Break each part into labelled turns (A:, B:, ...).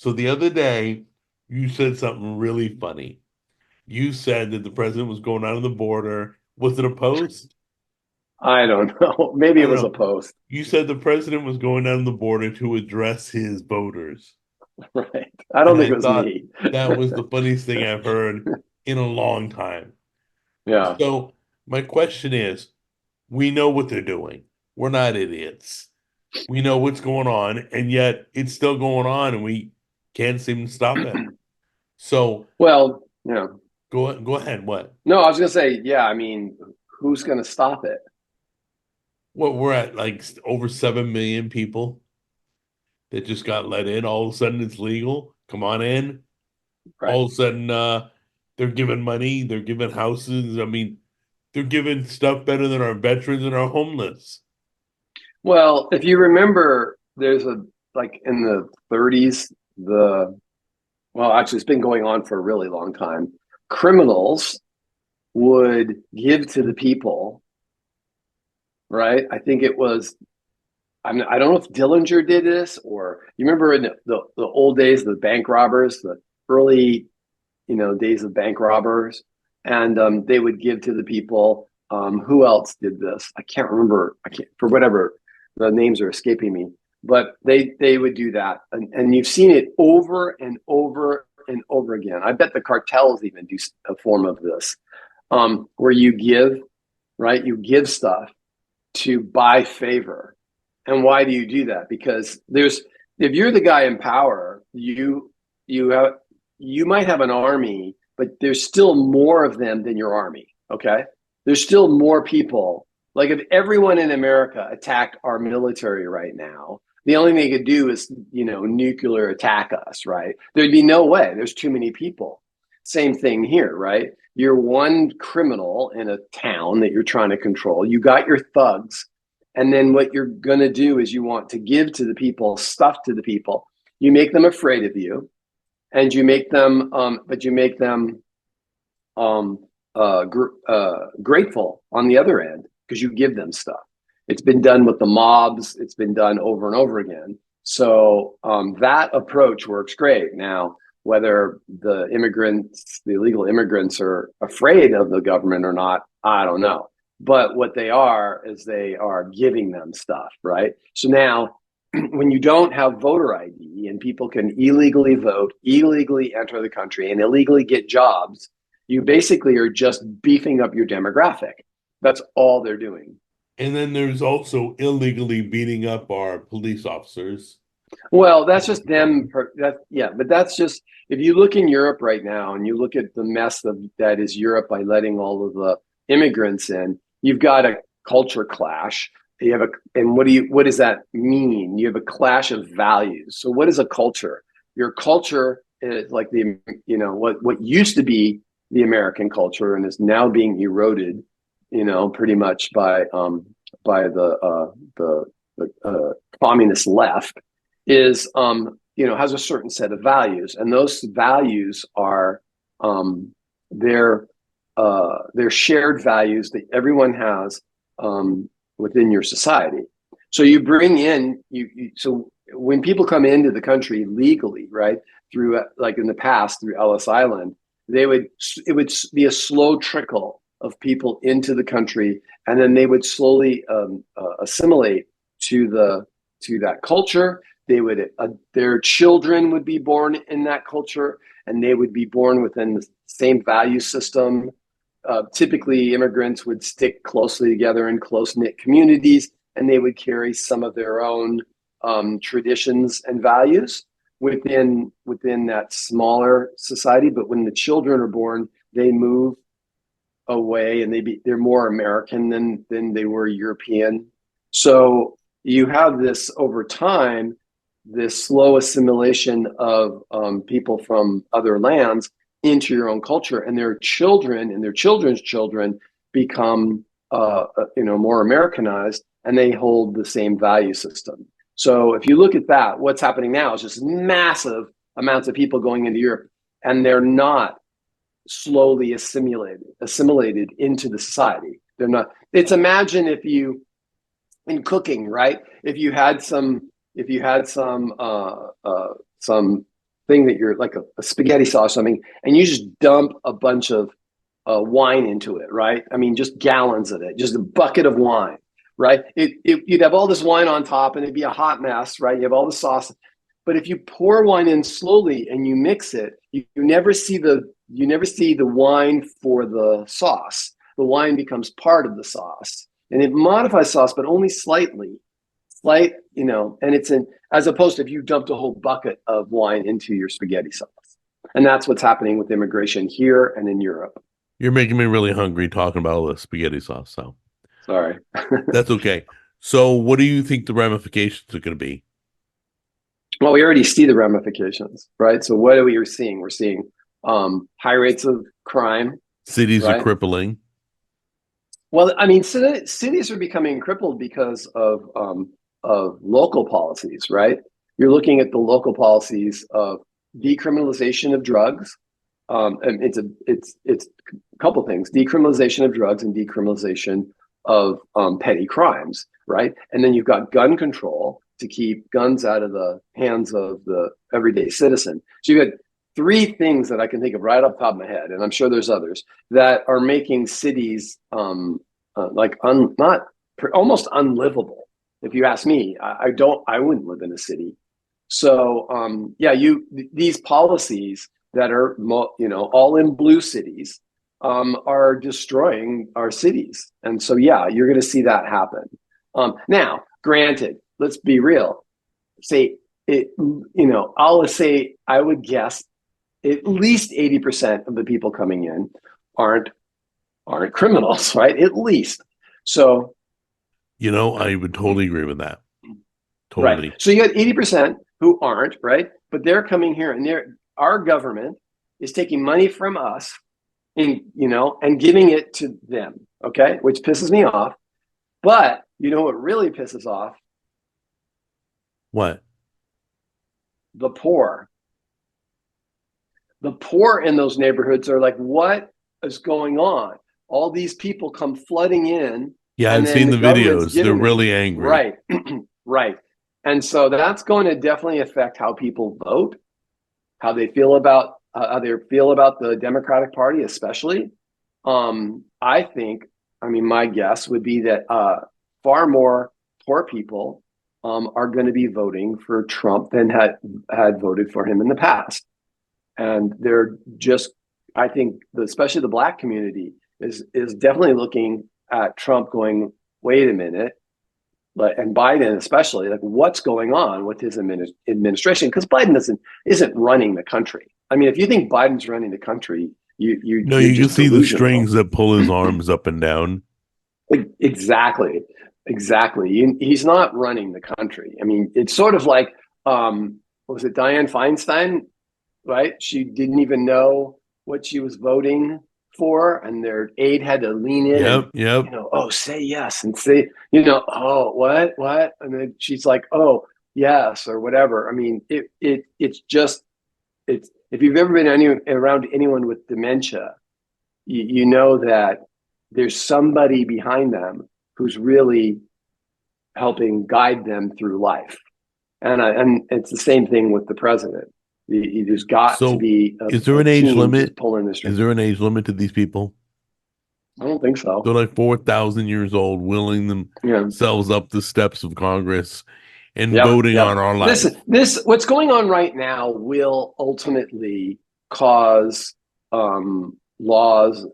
A: So the other day, you said something really funny. You said that the president was going out on the border. Was it a post?
B: I don't know. Maybe
A: I
B: it
A: don't
B: was a
A: know.
B: post,
A: You said the president was going down the border to address his voters.
B: right? I don't
A: And
B: think
A: I
B: it was
A: thought
B: me.
A: that was the funniest thing I've heard in a long time.
B: Yeah.
A: So my question is, we know what they're doing. We're not idiots. We know what's going on, and yet it's still going on, and we can't seem to stop it. So
B: Well, yeah.
A: go ahead. What?
B: No, I was gonna say, yeah. I mean, who's gonna stop it?
A: What we're at like over 7 million people that just got let in. All of a sudden, it's legal. Come on in.
B: Right.
A: All of a sudden, they're giving money. They're giving houses. I mean, they're giving stuff better than our veterans and our homeless.
B: Well, if you remember, there's a like in the 30s, well, actually, it's been going on for a really long time. Criminals would give to the people, right? I think it was, I don't know if Dillinger did this or you remember in the old days, the bank robbers, the early, days of bank robbers, and they would give to the people. Who else did this? I can't remember. I can't, for whatever, the names are escaping me, but they would do that, and you've seen it over and over and over again. I bet the cartels even do a form of this, where you give, right? You give stuff to buy favor. And why do you do that? Because if you're the guy in power, you have you might have an army, but there's still more of them than your army. Okay. There's still more people. Like if everyone in America attacked our military right now, the only thing they could do is, nuclear attack us, right? There'd be no way. There's too many people. Same thing here, right? You're one criminal in a town that you're trying to control. You got your thugs. And then what you're going to do is you want to give to the people, stuff to the people. You make them afraid of you, and you make them, but you make them um, grateful on the other end because you give them stuff. It's been done with the mobs. It's been done over and over again. So that approach works great. Now, whether the immigrants, the illegal immigrants, are afraid of the government or not, I don't know. But what they are is they are giving them stuff, right? So now, when you don't have voter ID and people can illegally vote, illegally enter the country, and illegally get jobs, you basically are just beefing up your demographic. That's all they're doing.
A: And then there's also illegally beating up our police officers.
B: Well, that's
A: That's
B: just
A: a
B: them.
A: problem.
B: That yeah, but that's just if you look in Europe right now and you look at the mess that is Europe by letting all of the immigrants in, you've got a culture clash. You have and what does that mean? You have a clash of values. So what is a culture? Your culture is like what used to be the American culture and is now being eroded, pretty much by the communist left is has a certain set of values, and those values are um, their shared values that everyone has within your society. So you bring in so when people come into the country legally, right, through like in the past through Ellis Island, it would be a slow trickle of people into the country, and then they would slowly assimilate to that culture. They would their children would be born in that culture, and they would be born within the same value system. Typically, immigrants would stick closely together in close knit communities, and they would carry some of their own traditions and values within that smaller society. But when the children are born, they move away, and they're more American than they were European. So you have this over time, this slow assimilation of people from other lands into your own culture, and their children and their children's children become more Americanized, and they hold the same value system. So if you look at that, what's happening now is just massive amounts of people going into Europe, and they're not slowly assimilated into the society. They're not. It's imagine if you in cooking, right? If you had some thing that you're like a spaghetti sauce or something, and you just dump a bunch of wine into it, right? I mean, just gallons of it, just a bucket of wine, right? You'd have all this wine on top, and it'd be a hot mess, right? You have all the sauce, but if you pour wine in slowly and you mix it, you never see the wine for the sauce. The wine becomes part of the sauce, and it modifies sauce, but only slightly, and it's in as opposed to if you dumped a whole bucket of wine into your spaghetti sauce. And that's what's happening with immigration here and in Europe.
A: You're making me really hungry talking about all the spaghetti sauce. So
B: Sorry.
A: that's okay. So what do you think the ramifications are going to be?
B: Well, we already see the ramifications, right? So what are we seeing? We're seeing high rates of crime.
A: Cities
B: right?
A: are crippling.
B: Well, I mean, cities are becoming crippled because of local policies, right? You're looking at the local policies of decriminalization of drugs. And it's a couple things: decriminalization of drugs and decriminalization of petty crimes, right? And then you've got gun control to keep guns out of the hands of the everyday citizen. So you've got three things that I can think of right off the top of my head, and I'm sure there's others that are making cities almost unlivable. If you ask me, I wouldn't live in a city. So these policies that are all in blue cities are destroying our cities, and so you're going to see that happen. Now, granted, let's be real. I would guess at least 80% of the people coming in aren't criminals, right? At least. So,
A: I would totally agree with that. Totally.
B: Right. So you got 80% who aren't, right? But they're coming here, and our government is taking money from us and giving it to them, okay? Which pisses me off. But you know what really pisses off?
A: What?
B: The poor. The poor in those neighborhoods are like, what is going on? All these people come flooding in.
A: Yeah, I've seen the videos. They're really angry.
B: Right. Right. And so that's going to definitely affect how people vote, how they feel about the Democratic Party, especially. My guess would be that far more poor people are going to be voting for Trump than had voted for him in the past. And they're just, I think, especially the Black community is definitely looking at Trump going, wait a minute, and Biden especially, like, what's going on with his administration? Because Biden isn't running the country. I mean, if you think Biden's running the country, you
A: can see the strings that pull his arms up and down.
B: Exactly. He's not running the country. I mean, it's sort of like, was it Dianne Feinstein? Right? She didn't even know what she was voting for, and their aide had to lean in.
A: Yep.
B: Say yes, and say, what? And then she's like, oh, yes, or whatever. I mean, it's if you've ever been around anyone with dementia, you know that there's somebody behind them who's really helping guide them through life, and it's the same thing with the president. There's got to be.
A: Is there an age limit? Is there an age limit to these people?
B: I don't think so.
A: They're like 4,000 years old, willing themselves up the steps of Congress and voting on our lives.
B: This what's going on right now will ultimately cause laws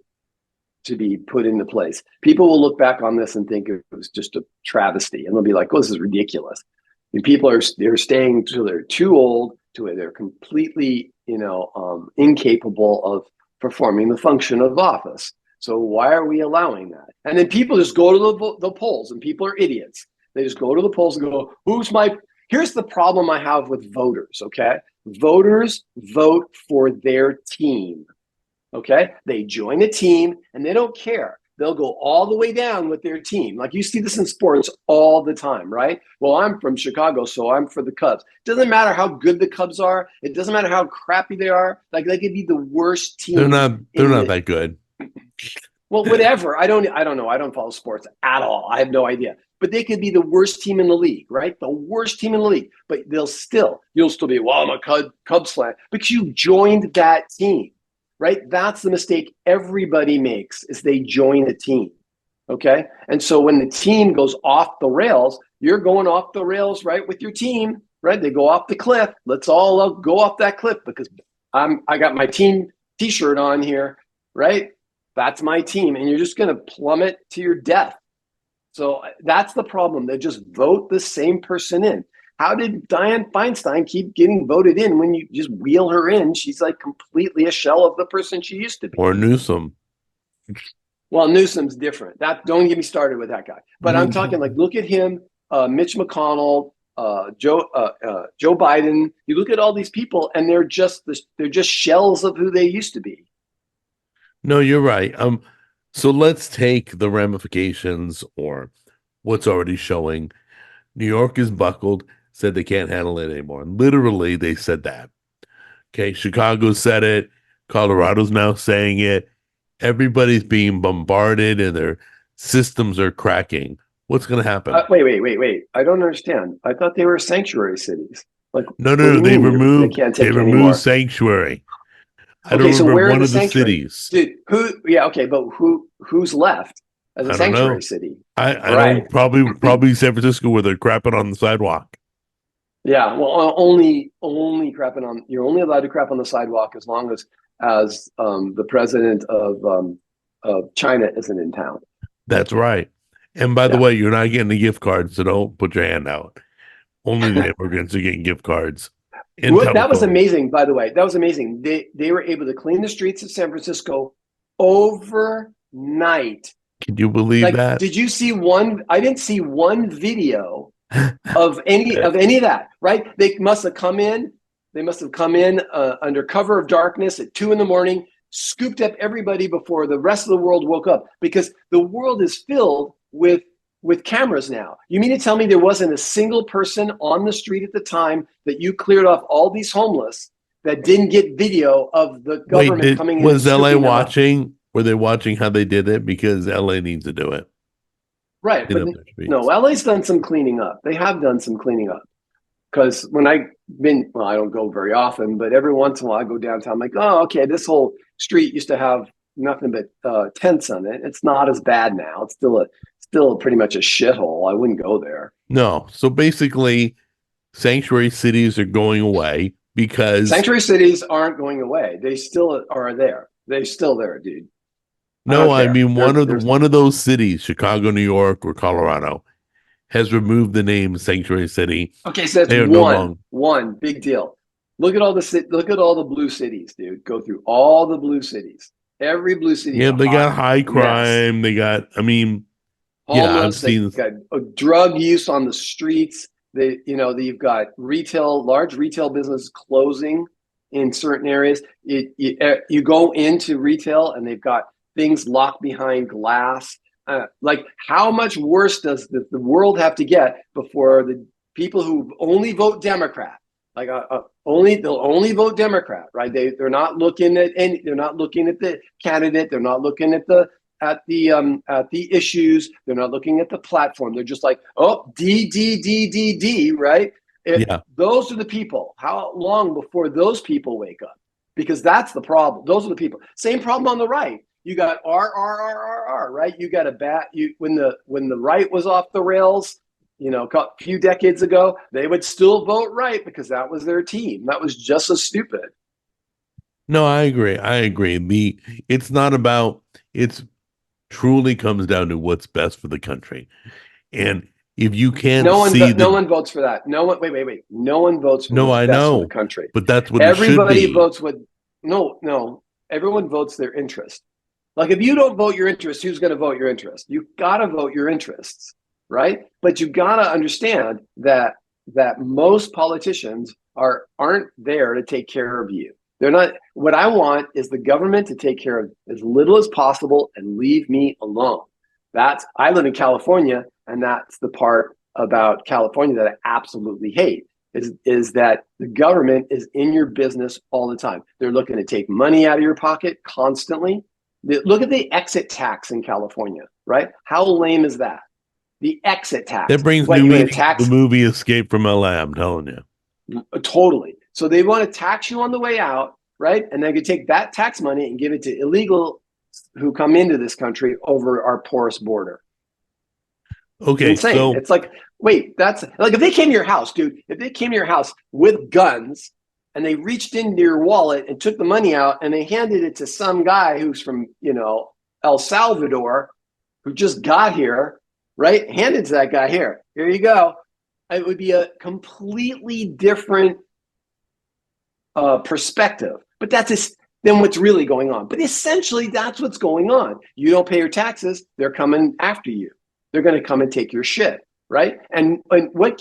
B: to be put into place. People will look back on this and think it was just a travesty, and they'll be like, "Oh, this is ridiculous." And people they're staying till they're too old, to where they're completely, incapable of performing the function of office. So why are we allowing that? And then people just go to the polls, and people are idiots. They just go to the polls and go, here's the problem I have with voters, okay? Voters vote for their team, okay? They join a team, and they don't care. They'll go all the way down with their team. Like, you see this in sports all the time, right? Well, I'm from Chicago, so I'm for the Cubs. It doesn't matter how good the Cubs are. It doesn't matter how crappy they are. Like, they could be the worst team.
A: They're not that good.
B: Well, whatever. I don't know. I don't follow sports at all. I have no idea. But they could be the worst team in the league, right? The worst team in the league. But you'll still be, well, I'm a Cubs fan because you joined that team, right? That's the mistake everybody makes is they join a team. Okay. And so when the team goes off the rails, you're going off the rails, right? With your team, right? They go off the cliff. Let's all go off that cliff because I got my team t-shirt on here, right? That's my team. And you're just going to plummet to your death. So that's the problem. They just vote the same person in. How did Dianne Feinstein keep getting voted in when you just wheel her in? She's like completely a shell of the person she used to be.
A: Or Newsom.
B: Well, Newsom's different. Don't get me started with that guy. But I'm talking like, look at him, Mitch McConnell, Joe Biden. You look at all these people, and they're just shells of who they used to be.
A: No, you're right. So let's take the ramifications or what's already showing. New York is buckled, said they can't handle it anymore. Literally, they said that. Okay, Chicago said it. Colorado's now saying it. Everybody's being bombarded and their systems are cracking. What's going to happen?
B: Wait. I don't understand. I thought they were sanctuary cities. Like,
A: No. They removed sanctuary. I don't remember
B: where
A: one
B: are
A: of the cities.
B: Dude, but who's left as a sanctuary city?
A: I don't probably San Francisco where they're crapping on the sidewalk.
B: Yeah, well, only crapping on. You're only allowed to crap on the sidewalk as long as the president of China isn't in town.
A: That's right. And by the way, you're not getting a gift card, so don't put your hand out. Only the immigrants are getting gift cards.
B: That was amazing, by the way. That was amazing. They were able to clean the streets of San Francisco overnight.
A: Can you believe that?
B: Did you see one? I didn't see one video of any of that, right? They must have come in under cover of darkness at 2 a.m, scooped up everybody before the rest of the world woke up, because the world is filled with cameras now. You mean to tell me there wasn't a single person on the street at the time that you cleared off all these homeless that didn't get video of the government coming in?
A: Was LA watching? Were they watching how they did it? Because LA needs to do it.
B: Right. But no, LA's done some cleaning up. They have done some cleaning up. Because when I don't go very often, but every once in a while I go downtown, I'm like, oh, okay, this whole street used to have nothing but tents on it. It's not as bad now. It's still pretty much a shithole. I wouldn't go there.
A: No. So basically, sanctuary cities are going away because
B: sanctuary cities aren't going away. They still are there. They're still there, dude.
A: No, I mean one of those cities, Chicago, New York, or Colorado, has removed the name Sanctuary City.
B: Okay, so that's one big deal. Look at all the blue cities, dude. Go through all the blue cities. Every blue city.
A: Yeah, they got high crime. They got,
B: homeless,
A: I've seen
B: got drug use on the streets. You've got large retail business closing in certain areas. You go into retail and they've got things locked behind glass. Like, how much worse does the world have to get before the people who only vote Democrat, they'll only vote Democrat, right? They're not looking at they're not looking at the candidate. They're not looking at the issues. They're not looking at the platform. They're just like, oh, D, right? Those are the people. How long before those people wake up? Because that's the problem. Those are the people. Same problem on the right. You got R, right? You got when the right was off the rails, a few decades ago, they would still vote right because that was their team. That was just as stupid.
A: No, I agree. It's not about, it's truly comes down to what's best for the country. And if you can't
B: no one votes for that. No one, wait. No one votes for what's best for the country.
A: But that's what
B: everybody votes with. No. Everyone votes their interest. Like, if you don't vote your interest, who's going to vote your interest? You got to vote your interests, right? But you got to understand that most politicians aren't there to take care of you. They're not. What I want is the government to take care of as little as possible and leave me alone. I live in California, and that's the part about California that I absolutely hate. Is that the government is in your business all the time. They're looking to take money out of your pocket constantly. Look at the exit tax in California, right? How lame is that? The exit
A: That
B: tax.
A: brings
B: What,
A: new
B: you're going to
A: meaning to the
B: tax?
A: movie Escape from LA, I'm telling you.
B: Totally. So they want to tax you on the way out, right? And they could take that tax money and give it to illegal who come into this country over our porous border. It's
A: Okay,
B: insane.
A: so
B: It's like, wait, that's like if they came to your house, dude, if they came to your house with guns and they reached into your wallet and took the money out and they handed it to some guy who's from, El Salvador who just got here, right? Handed to that guy, here you go. It would be a completely different perspective. But that's then what's really going on. But essentially, that's what's going on. You don't pay your taxes, they're coming after you. They're going to come and take your shit, right? And what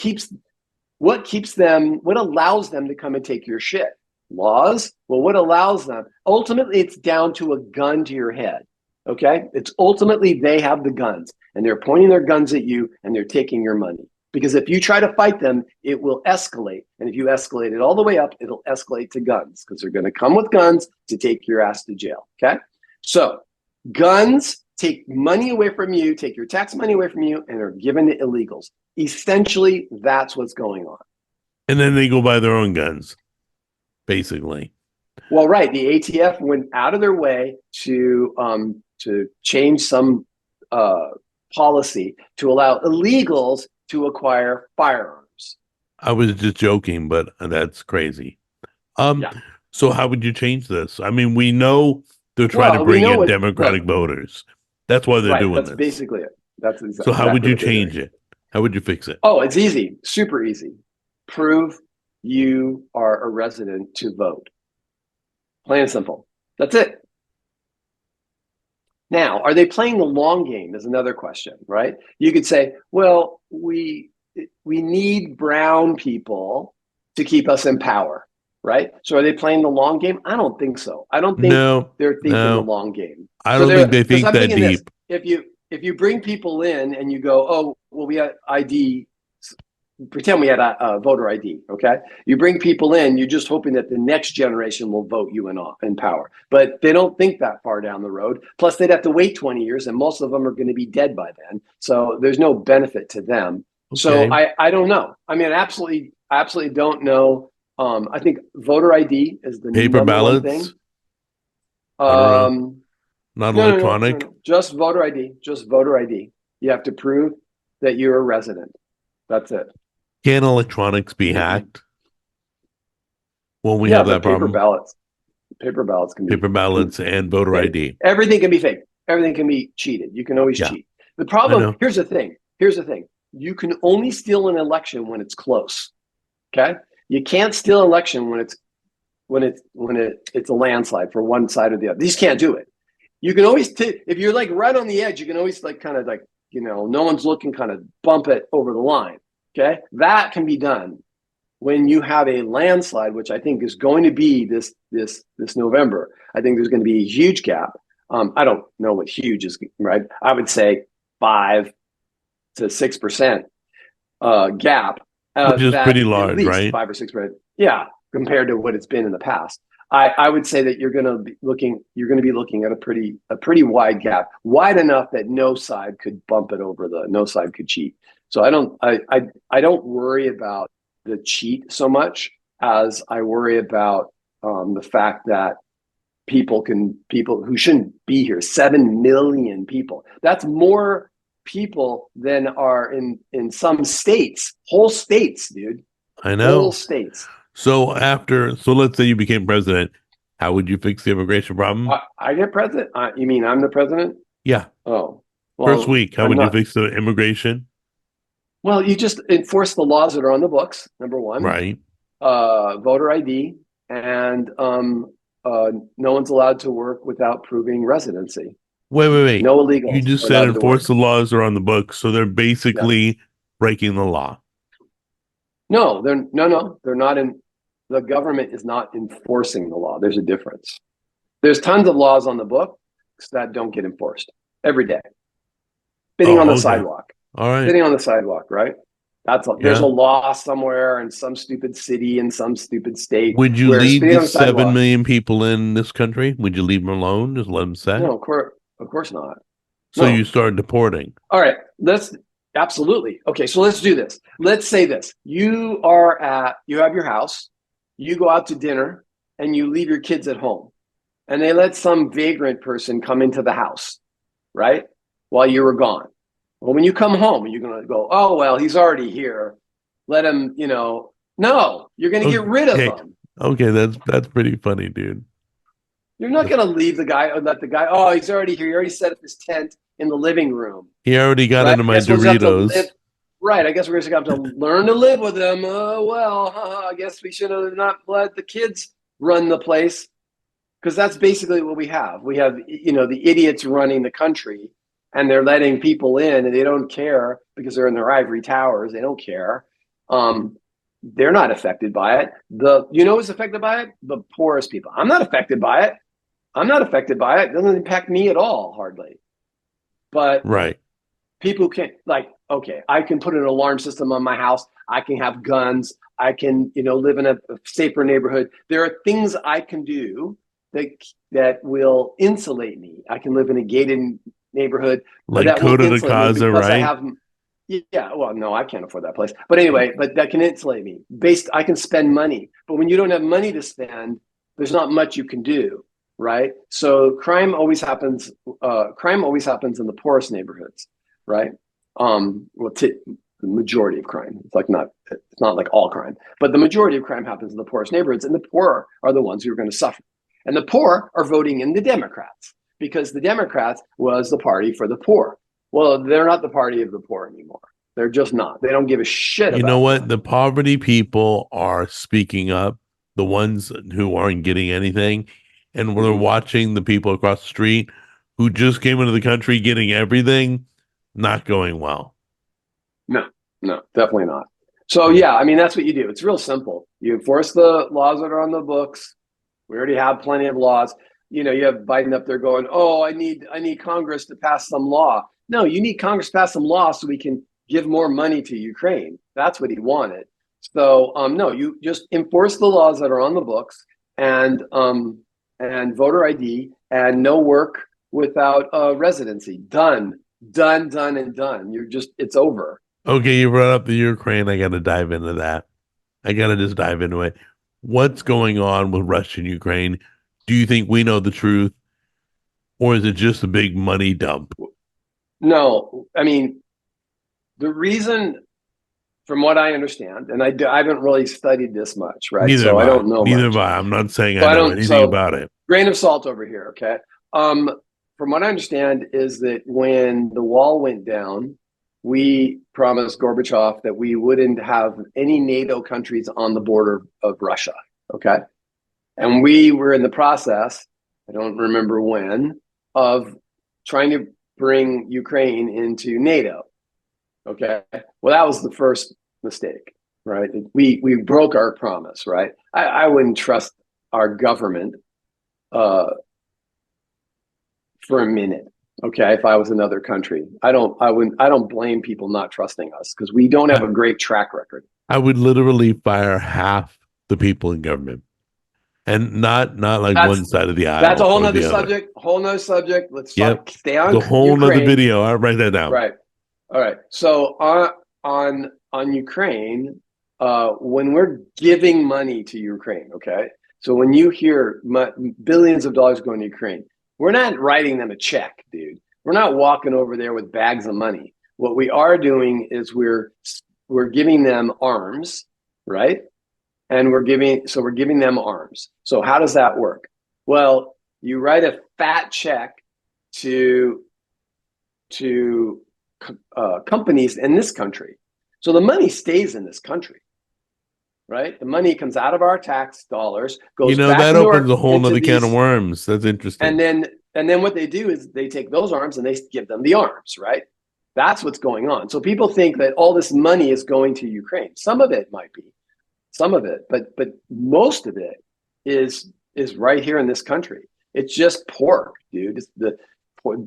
B: allows them to come and take your shit? Laws? Well, what allows them? Ultimately, it's down to a gun to your head. Okay? It's ultimately they have the guns and they're pointing their guns at you and they're taking your money. Because if you try to fight them, it will escalate. And if you escalate it all the way up, it'll escalate to guns because they're going to come with guns to take your ass to jail. Okay? So guns take money away from you, take your tax money away from you, and are given to illegals. Essentially, that's what's going on.
A: and then they go buy their own guns, basically.
B: Well, right. The ATF went out of their way to change some policy to allow illegals to acquire firearms.
A: I was just joking, but that's crazy.
B: Yeah.
A: So how would you change this? I mean, we know they're trying to bring in Democratic voters. That's why they're doing
B: that's
A: this.
B: That's basically it. That's
A: so how would you change it? How would you fix it?
B: Oh, it's easy. Super easy. Prove you are a resident to vote. Plain and simple. That's it. Now, are they playing the long game is another question, right? You could say, well, we need brown people to keep us in power, right? So are they playing the long game? I don't think so. I don't think they're thinking the long game.
A: I don't think they think that deep.
B: If you bring people in and you go, oh, well, we had ID, pretend we had a voter ID, okay? You bring people in, you're just hoping that the next generation will vote you in power. But they don't think that far down the road. Plus, they'd have to wait 20 years, and most of them are going to be dead by then. So there's no benefit to them. Okay. So I don't know. I mean, absolutely don't know. I think voter ID is the
A: paper ballots.
B: One thing.
A: Not electronic.
B: No. Just voter ID. Just voter ID. You have to prove that you're a resident. That's it.
A: Can electronics be hacked? Well, we have that problem.
B: Paper ballots can be
A: paper ballots and voter ID.
B: Everything can be fake. Everything can be cheated. You can always cheat. The problem. Here's the thing. You can only steal an election when it's close. Okay. You can't steal an election when it's a landslide for one side or the other. These can't do it. You can always if you're like right on the edge, you can always like kind of like, no one's looking, kind of bump it over the line. Okay. That can be done when you have a landslide, which I think is going to be this November. I think there's going to be a huge gap. I don't know what huge is, right? I would say 5 to 6% gap.
A: Which is pretty large, at least right?
B: 5 or 6%. Yeah, compared to what it's been in the past. I would say that you're going to be looking at a pretty wide gap, wide enough that no side could bump it over no side could cheat. So I don't worry about the cheat so much as I worry about the fact that people who shouldn't be here, 7 million people. That's more people than are in some states, whole states, dude.
A: I know.
B: Whole states.
A: So let's say you became president, how would you fix the immigration problem?
B: I get president? You mean I'm the president?
A: Yeah.
B: Oh.
A: Well, first week, how would you fix the immigration?
B: Well, you just enforce the laws that are on the books, number one.
A: Right.
B: Voter ID, and no one's allowed to work without proving residency.
A: Wait.
B: No illegals.
A: You just said enforce the laws that are on the books, so they're basically breaking the law.
B: No, they're not in. The government is not enforcing the law. There's a difference. There's tons of laws on the books that don't get enforced every day. Spitting on the sidewalk.
A: All right.
B: Spitting on the sidewalk, right? There's a
A: Yeah.
B: law somewhere in some stupid city in some stupid state
A: Would you
B: where
A: leave
B: speeding
A: the
B: on the
A: 7 million people in this country? Would you leave them alone? Just let them
B: no,
A: set?
B: of course not.
A: So you
B: No.
A: start deporting.
B: All right. Let's absolutely. Okay. So let's do this. Let's say this. You have your house, you go out to dinner and you leave your kids at home and they let some vagrant person come into the house, right? While you were gone. Well, when you come home, you're going to go, oh, well, he's already here. Let him, no, you're going to get rid of
A: Okay.
B: him.
A: Okay, that's pretty funny, dude.
B: You're not going to leave the guy or let the guy, oh, he's already here. He already set up his tent in the living room,
A: He already got
B: right?
A: into
B: I
A: my
B: guess we'll just have to live.
A: Doritos.
B: Right. I guess we're just going to have to learn to live with him. I guess we should have not let the kids run the place because that's basically what we have. We have, the idiots running the country and they're letting people in and they don't care because they're in their ivory towers. They don't care. They're not affected by it. Who's affected by it? The poorest people. I'm not affected by it. It doesn't impact me at all, hardly. But
A: Right.
B: people can okay, I can put an alarm system on my house. I can have guns. I can, live in a safer neighborhood. There are things I can do that will insulate me. I can live in a gated neighborhood
A: Like
B: that will
A: Coda de
B: insulate me
A: Casa,
B: because I
A: right?
B: have. Yeah, well, no, I can't afford that place. But anyway, but that can insulate me. I can spend money. But when you don't have money to spend, there's not much you can do, right? So crime always happens. Crime always happens in the poorest neighborhoods, right? The majority of crime. It's not like all crime, but the majority of crime happens in the poorest neighborhoods, and the poor are the ones who are going to suffer. And the poor are voting in the Democrats because the Democrats was the party for the poor. Well, they're not the party of the poor anymore. They're just not. They don't give a shit
A: You know
B: about
A: what?
B: them.
A: The poverty people are speaking up, the ones who aren't getting anything. And we're
B: Mm-hmm.
A: watching the people across the street who just came into the country getting everything, not going well.
B: No, no, definitely not. So
A: Yeah.
B: yeah, I mean that's what you do. It's real simple. You enforce the laws that are on the books. We already have plenty of laws. You have Biden up there going, "Oh, I need Congress to pass some law." No, you need Congress to pass some law so we can give more money to Ukraine. That's what he wanted. So, no, you just enforce the laws that are on the books and voter ID and no work without residency. Done, done, done, and done. It's over.
A: Okay, you brought up the Ukraine. I got to dive into that. I got to just dive into it. What's going on with Russia and Ukraine? Do you think we know the truth, or is it just a big money dump?
B: No, I mean, the reason, from what I understand, and I haven't really studied this much, right?
A: Neither
B: So
A: have
B: I
A: I.
B: don't know
A: Neither have
B: much.
A: I. I'm not saying
B: So
A: I
B: I
A: know
B: don't.
A: anything
B: So
A: about it.
B: grain of salt over here. Okay. From what I understand is that when the wall went down, we promised Gorbachev that we wouldn't have any NATO countries on the border of Russia. Okay. And we were in the process, I don't remember when, of trying to bring Ukraine into NATO. Okay. Well, that was the first mistake, right? We broke our promise, right? I wouldn't trust our government for a minute. Okay. If I was another country, I don't blame people not trusting us because we don't have
A: I,
B: a great track record.
A: I would literally fire half the people in government, and not like
B: That's
A: one side of the
B: that's a
A: aisle
B: whole
A: or
B: nother
A: the other.
B: subject, whole nother subject. Let's
A: Yep,
B: stay
A: it's a
B: on
A: whole nother
B: Ukraine.
A: video. I'll write that down.
B: Right. All right. So on Ukraine, when we're giving money to Ukraine, okay. So when you hear billions of dollars going to Ukraine, we're not writing them a check, dude. We're not walking over there with bags of money. What we are doing is we're giving them arms, right? And we're giving them arms. So how does that work? Well, you write a fat check to to companies in this country. So the money stays in this country, right? The money comes out of our tax dollars, goes back
A: That opens a whole
B: into
A: nother can of
B: these,
A: worms. That's
B: and
A: interesting.
B: then what they do is they take those arms and they give them the arms, right? That's what's going on. So people think that all this money is going to Ukraine. Some of it might be, some of it, but most of it is right here in this country. It's just pork, dude. It's the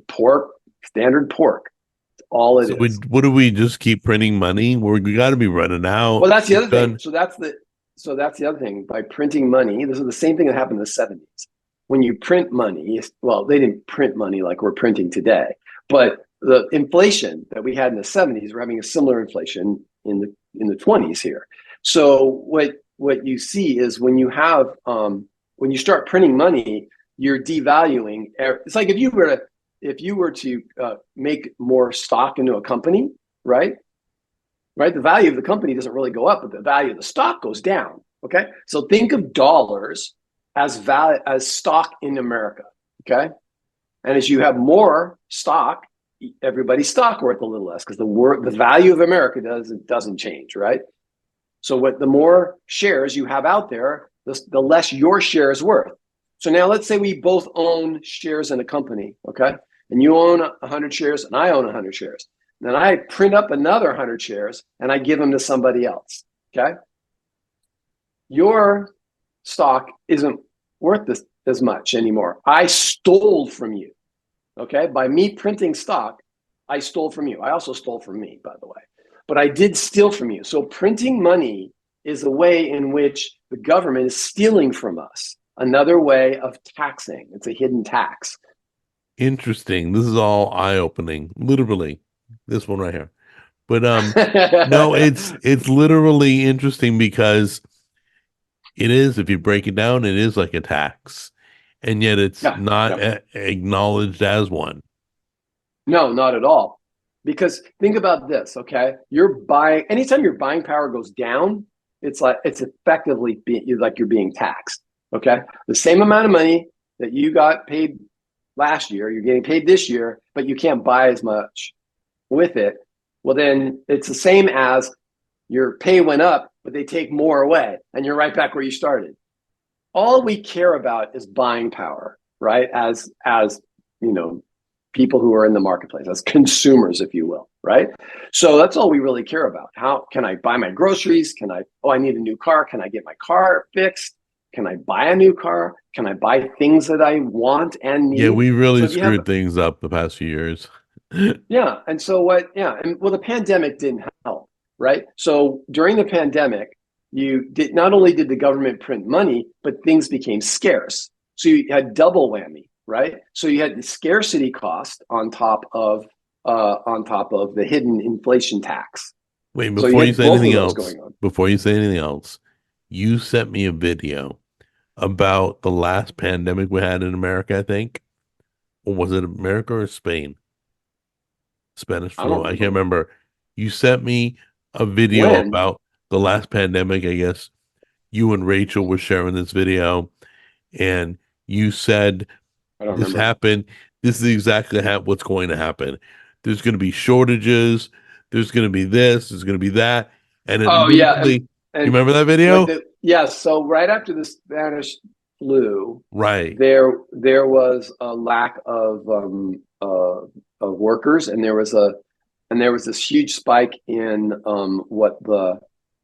B: pork, standard pork. all it
A: So
B: is.
A: what do we just keep printing money? We got to be running out.
B: Well, that's the
A: We've
B: other thing.
A: done.
B: So that's the other thing. By printing money, this is the same thing that happened in the 70s. When you print money, well, they didn't print money like we're printing today, but the inflation that we had in the 70s, we're having a similar inflation in the 20s here. So what you see is when you start printing money, you're devaluing. It's like if you were to make more stock into a company, right? Right? The value of the company doesn't really go up, but the value of the stock goes down. Okay. So think of dollars as stock in America. Okay. And as you have more stock, everybody's stock worth a little less because the value of America doesn't change, right? So the more shares you have out there, the less your share is worth. So now let's say we both own shares in a company, okay? And you own 100 shares and I own 100 shares. Then I print up another 100 shares and I give them to somebody else, okay? Your stock isn't worth as much anymore. I stole from you, okay? By me printing stock, I stole from you. I also stole from me, by the way. But I did steal from you. So printing money is a way in which the government is stealing from us. Another way of taxing. It's a hidden tax.
A: Interesting. This is all eye-opening, literally. This one right here. But no,
B: Yeah,
A: it's literally interesting because it is, if you break it down, it is like a tax, and yet it's not
B: yeah.
A: acknowledged as one.
B: No, not at all. Because think about this, okay? Anytime your buying power goes down, it's effectively like you're being taxed, okay? The same amount of money that you got paid last year, you're getting paid this year, but you can't buy as much with it. Well, then it's the same as your pay went up, but they take more away, and you're right back where you started. All we care about is buying power, right? As you know, people who are in the marketplace, as consumers, if you will, right? So that's all we really care about. How can I buy my groceries? I need a new car. Can I get my car fixed? Can I buy a new car? Can I buy things that I want and
A: Yeah,
B: need?
A: we
B: So
A: really
B: if you have,
A: screwed things up the past few years.
B: yeah. And so the pandemic didn't help, right? So during the pandemic, not only did the government print money, but things became scarce. So you had double whammy, right? So you had the scarcity cost on top of the hidden inflation tax.
A: Wait,
B: So you
A: before you
B: had
A: say
B: both of
A: anything
B: those
A: else,
B: going on.
A: you sent me a video about the last pandemic we had in America, I think. Or was it America or Spain? Spanish
B: I don't
A: flu. I can't
B: remember
A: remember. You sent me a video
B: when.
A: about the last pandemic. I guess you and Rachel were sharing this video, and you said
B: I don't
A: this
B: remember.
A: happened. This is exactly what's going to happen. There's going to be shortages. There's going to be this. There's going to be that. And it
B: Oh yeah,
A: literally, you
B: and
A: remember that
B: what
A: video?
B: the yes. So right after the Spanish flu,
A: Right.
B: there was a lack of workers, and there was this huge spike in what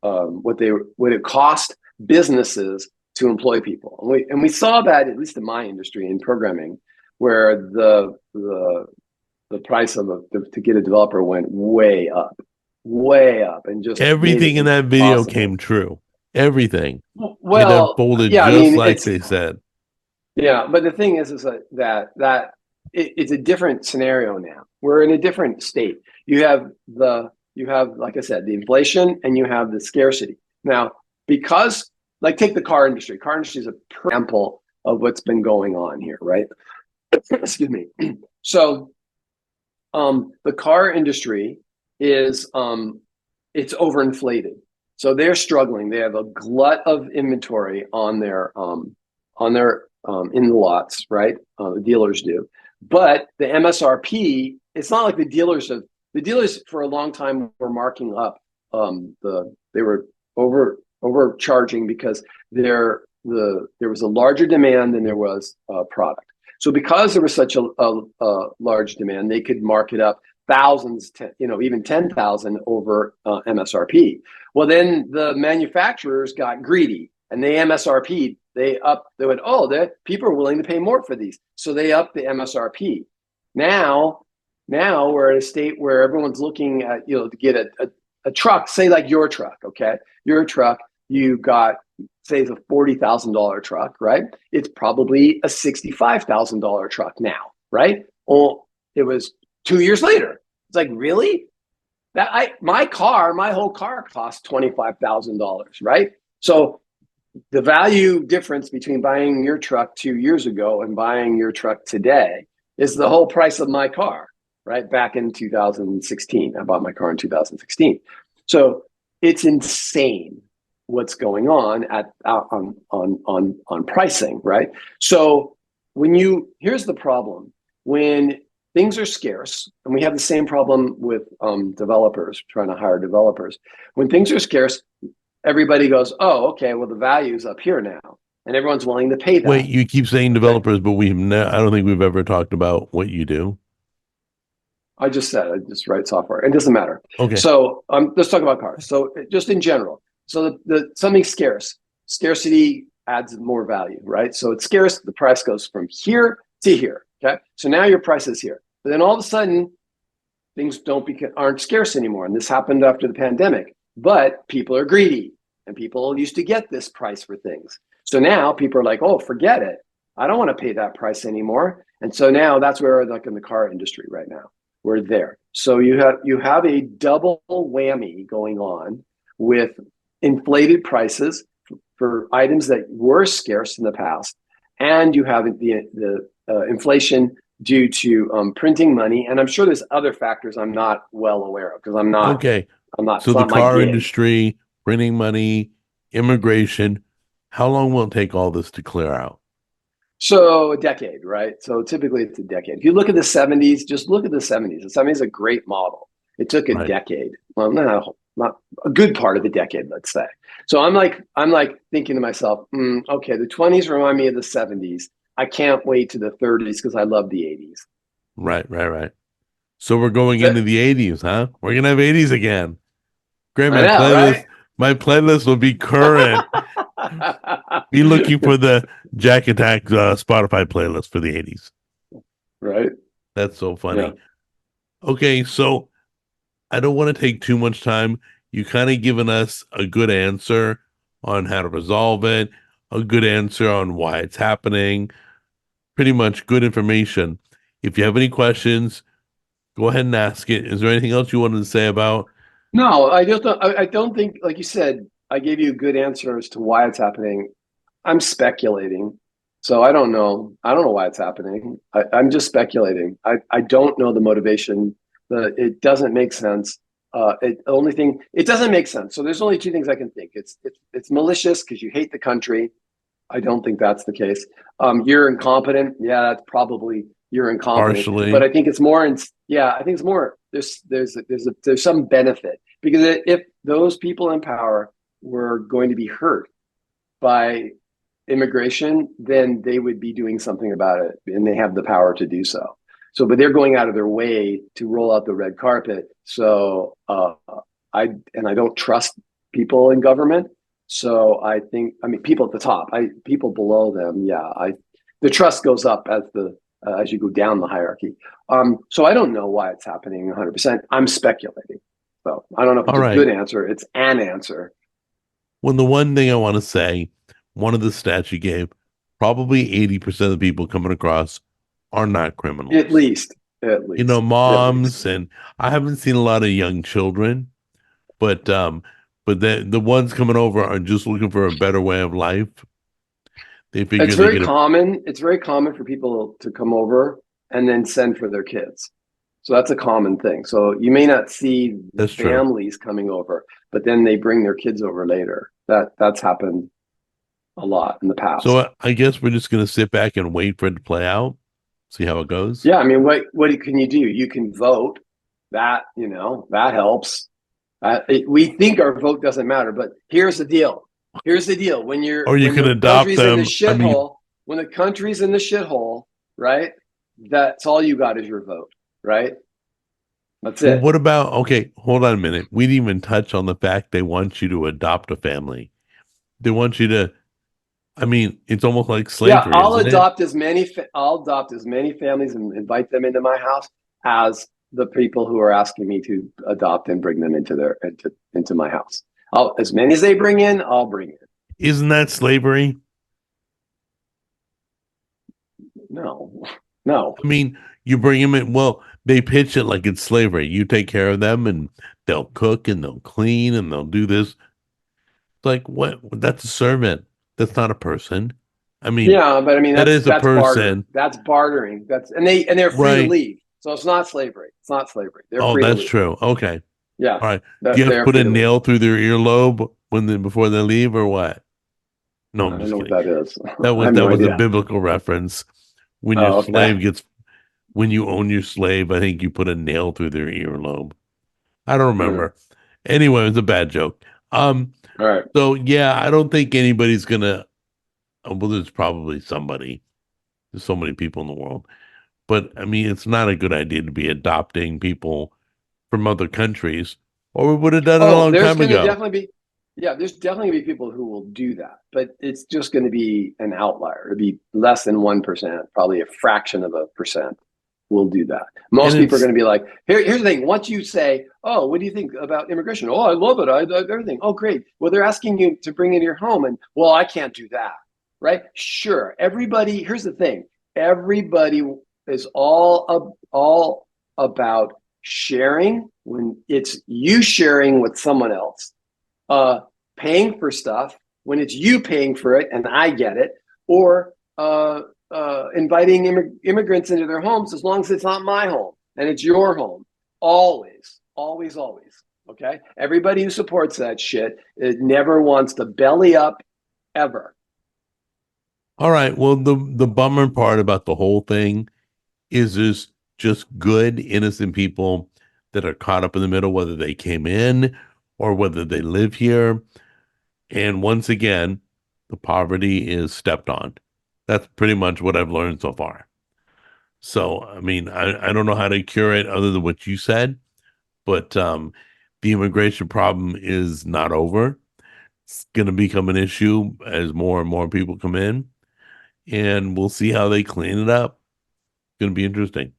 B: it cost businesses to employ people, and we saw that at least in my industry in programming, where the price to get a developer went way up, and just made it
A: Everything in that video
B: impossible.
A: came true. Everything. It
B: Well,
A: unfolded
B: yeah, I
A: just
B: mean,
A: like they said.
B: yeah, but the thing is it's a different scenario now. We're in a different state. You have, like I said, the inflation, and you have the scarcity. Now, because, like, take the car industry. Car industry is a example of what's been going on here, right? Excuse me. So, the car industry is it's overinflated. So they're struggling. They have a glut of inventory on their in the lots, right? The dealers do, but the MSRP. It's not like the dealers for a long time were marking up they were overcharging because there was a larger demand than there was product. So because there was such a large demand, they could mark it up thousands, even 10,000 over MSRP. Well, then the manufacturers got greedy and they MSRP. They went, oh, people are willing to pay more for these. So they upped the MSRP. Now Now we're at a state where everyone's looking at, to get a truck, say like your truck, okay? Your truck, you got, say it's a $40,000 truck, right? It's probably a $65,000 truck now, right? Well, it was 2 years later. It's like, really? My whole car cost $25,000, right? So the value difference between buying your truck 2 years ago and buying your truck today is the whole price of my car, right? Back in 2016, I bought my car in 2016. So it's insane what's going on on pricing, right? So here's the problem: when things are scarce, and we have the same problem with developers trying to hire developers. When things are scarce, everybody goes, "Oh, okay, well the value's up here now," and everyone's willing to pay
A: Wait,
B: that.
A: you keep saying
B: Okay,
A: developers, but I don't think we've ever talked about what you do.
B: I just said I just write software. It doesn't matter.
A: Okay.
B: So let's talk about cars. So just in general, so the something's scarce. Scarcity adds more value, right? So it's scarce. The price goes from here to here. Okay, so now your price is here, but then all of a sudden things aren't scarce anymore, and this happened after the pandemic. But people are greedy, and people used to get this price for things. So now people are like, "Oh, forget it. I don't want to pay that price anymore." And so now that's where, like in the car industry right now, we're there. So you have a double whammy going on with inflated prices for items that were scarce in the past, and you have the inflation due to printing money. And I'm sure there's other factors I'm not well aware of because
A: Okay.
B: it's
A: So the
B: not my
A: car
B: gig.
A: industry, printing money, immigration, how long will it take all this to clear out?
B: So a decade, right? So typically it's a decade. If you look at the 70s, just look at the 70s. The 70s is a great model. It took a
A: Right.
B: decade. Well, not a good part of the decade, let's say. So I'm like thinking to myself, okay, the 20s remind me of the 70s. I can't wait to the 30s because I love the 80s.
A: Right, right, right. So we're going
B: So,
A: into the 80s, huh? We're gonna have 80s again. Great,
B: I know, right?
A: my playlist will be current. Be looking for the Jack Attack Spotify playlist for the 80s.
B: Right?
A: That's so
B: Yeah.
A: funny. Okay, so I don't want to take too much time. You kind of given us a good answer on how to resolve it, a good answer on why it's happening, pretty much good information. If you have any questions, go ahead and ask it. Is there anything else you wanted to say about?
B: No, I don't think, like you said, I gave you a good answer as to why it's happening. I'm speculating. So I don't know. I don't know why it's happening. I'm just speculating. I don't know the motivation. It doesn't make sense. It doesn't make sense. So there's only two things I can think. It's malicious because you hate the country. I don't think that's the case. You're incompetent. Yeah, that's probably you're incompetent. But
A: Partially.
B: I think it's more. Yeah, I think it's more. There's some benefit because if those people in power were going to be hurt by immigration, then they would be doing something about it, and they have the power to do so. So, but they're going out of their way to roll out the red carpet. So, I don't trust people in government. So I mean, people at the top, people below them, yeah, the trust goes up as you go down the hierarchy. So I don't know why it's happening 100%. I'm speculating. So I don't know if it's
A: All
B: a good
A: right.
B: answer. It's an answer.
A: Well, the one thing I want to say, one of the stats you gave, probably 80% of the people coming across are not
B: At
A: criminals.
B: least, at
A: You know,
B: least, at least.
A: moms, and I haven't seen a lot of young children, but the ones coming over are just looking for a better way of life. They
B: It's
A: figure they
B: very
A: get a
B: common. It's very common for people to come over and then send for their kids. So that's a common thing. So you may not see
A: that's true.
B: families coming over, but then they bring their kids over later. That's happened a lot in the
A: So
B: past.
A: I guess we're just gonna sit back and wait for it to play out, see how it goes.
B: Yeah, I mean, what can you do? You can vote. That helps. We think our vote doesn't matter, but here's the deal. Here's the deal.
A: Or you
B: When
A: can
B: the
A: adopt
B: country's in the
A: them. I mean,
B: shithole, when the country's in the shithole, right? That's all you got is your vote, right? That's
A: well,
B: it.
A: what about, okay, hold on a minute. We didn't even touch on the fact they want you to adopt a family. They want you to, I mean, it's almost like
B: Yeah,
A: slavery, isn't it?
B: I'll adopt as many families and invite them into my house as the people who are asking me to adopt and bring them into my house. As many as they bring in, I'll bring in.
A: Isn't that slavery?
B: No, no.
A: I mean, you bring them in. Well, they pitch it like it's slavery. You take care of them, and they'll cook and they'll clean and they'll do this. It's like what? That's a servant. That's not a person. I mean,
B: Yeah, but I mean
A: that is a
B: that's barter.
A: person,
B: That's bartering. They're free to
A: right?
B: leave. So it's not slavery. It's not slavery. They're
A: Oh,
B: free to
A: that's
B: leave.
A: true. Okay.
B: Yeah,
A: All right. Do you have to
B: they're
A: put
B: free
A: a
B: to leave.
A: nail through their earlobe before they leave, or what? No,
B: I
A: I'm
B: don't
A: just
B: know what
A: kidding.
B: that is.
A: That
B: I
A: was
B: have
A: that
B: no
A: was a
B: idea.
A: biblical reference. When your
B: Oh, okay.
A: slave gets when you own your slave, I think you put a nail through their earlobe. I don't
B: Yeah.
A: remember. Anyway, it was a bad joke.
B: All right.
A: So yeah, I don't think anybody's gonna. Well, there's probably somebody. There's so many people in the world, but I mean, it's not a good idea to be adopting people from other countries, or we would have done it a
B: Oh,
A: long time ago.
B: there's definitely gonna be people who will do that, but it's just going to be an outlier. It'll be less than 1%, probably a fraction of a percent will do that.
A: And
B: Most people are
A: it's
B: going to be like, here's the thing. Once you say, oh, what do you think about immigration? Oh, I love it. I everything. Oh, great. Well, they're asking you to bring in your home, and well, I can't do that, right? Sure. Everybody. Here's the thing. Everybody is all about sharing when it's you sharing with someone else, paying for stuff when it's you paying for it and I get it, or inviting immigrants into their homes as long as it's not my home and it's your home. Always, always, always. Okay. Everybody who supports that shit, it never wants to belly up ever.
A: all right. Well, the bummer part about the whole thing is there's just good, innocent people that are caught up in the middle, whether they came in or whether they live here. And once again, the poverty is stepped on. That's pretty much what I've learned so far. So, I mean, I don't know how to cure it other than what you said, but the immigration problem is not over. It's going to become an issue as more and more people come in, and we'll see how they clean it up. It's going to be interesting.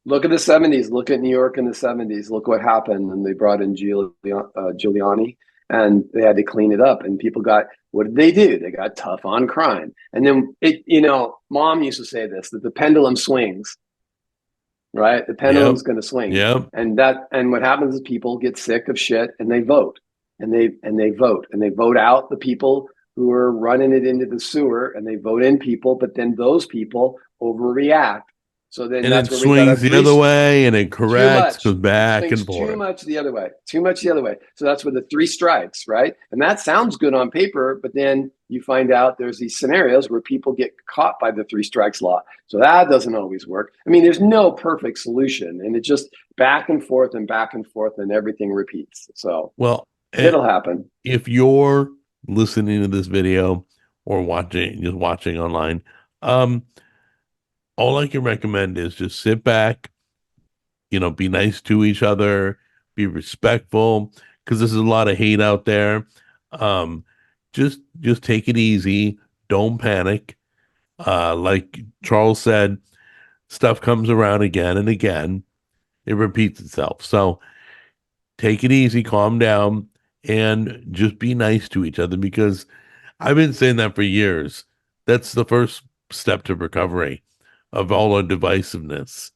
B: Look at the 70s. Look at New York in the 70s. Look what happened. And they brought in Giuliani and they had to clean it up. And people got, what did they do? They got tough on crime. And then mom used to say this, that the pendulum swings, right? The
A: Yep.
B: pendulum's going to swing.
A: Yep.
B: And what happens is people get sick of shit and they vote and they vote out the people who are running it into the sewer and they vote in people, but then those people overreact. So then
A: And
B: that's
A: it
B: where we got our
A: swings the other way and it
B: too
A: corrects, goes
B: much. It
A: back and
B: swings too
A: forth.
B: much the other way, too much the other way. So that's where the three strikes, right? And that sounds good on paper, but then you find out there's these scenarios where people get caught by the three strikes law. So that doesn't always work. I mean, there's no perfect solution, and it just back and forth and back and forth, and everything repeats. So
A: Well,
B: it'll happen.
A: if you're listening to this video or just watching online, um, all I can recommend is just sit back, be nice to each other, be respectful, because there's a lot of hate out there. Um, just take it easy. Don't panic. Like Charles said, stuff comes around again and again. It repeats itself. So take it easy, calm down, and just be nice to each other because I've been saying that for years. That's the first step to recovery of all our divisiveness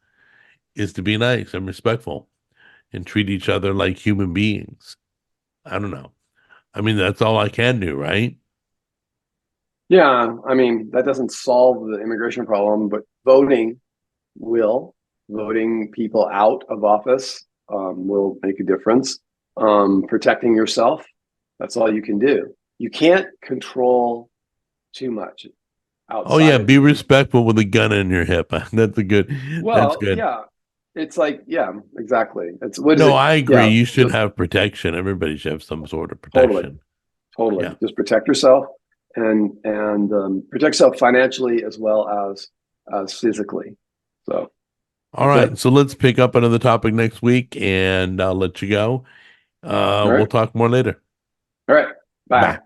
A: is to be nice and respectful and treat each other like human beings. I don't know. I mean, that's all I can do, right?
B: Yeah, I mean, that doesn't solve the immigration problem, but will. Voting people out of office will make a difference. Protecting yourself, that's all you can do. You can't control too much
A: Oh yeah,
B: outside of
A: be
B: you.
A: respectful with a gun in your hip. That's a good. That's
B: Well,
A: good.
B: yeah, it's like, yeah, exactly. It's what is
A: No,
B: it?
A: I agree.
B: Yeah,
A: You should
B: just
A: have protection. Everybody should have some sort of
B: totally,
A: protection.
B: totally.
A: Yeah.
B: Just protect yourself and protect yourself financially as well as physically. So
A: All
B: that's
A: right.
B: it.
A: So let's pick up another topic next week, and I'll let you go.
B: All
A: We'll
B: right.
A: talk more later.
B: All right. Bye.
A: Bye.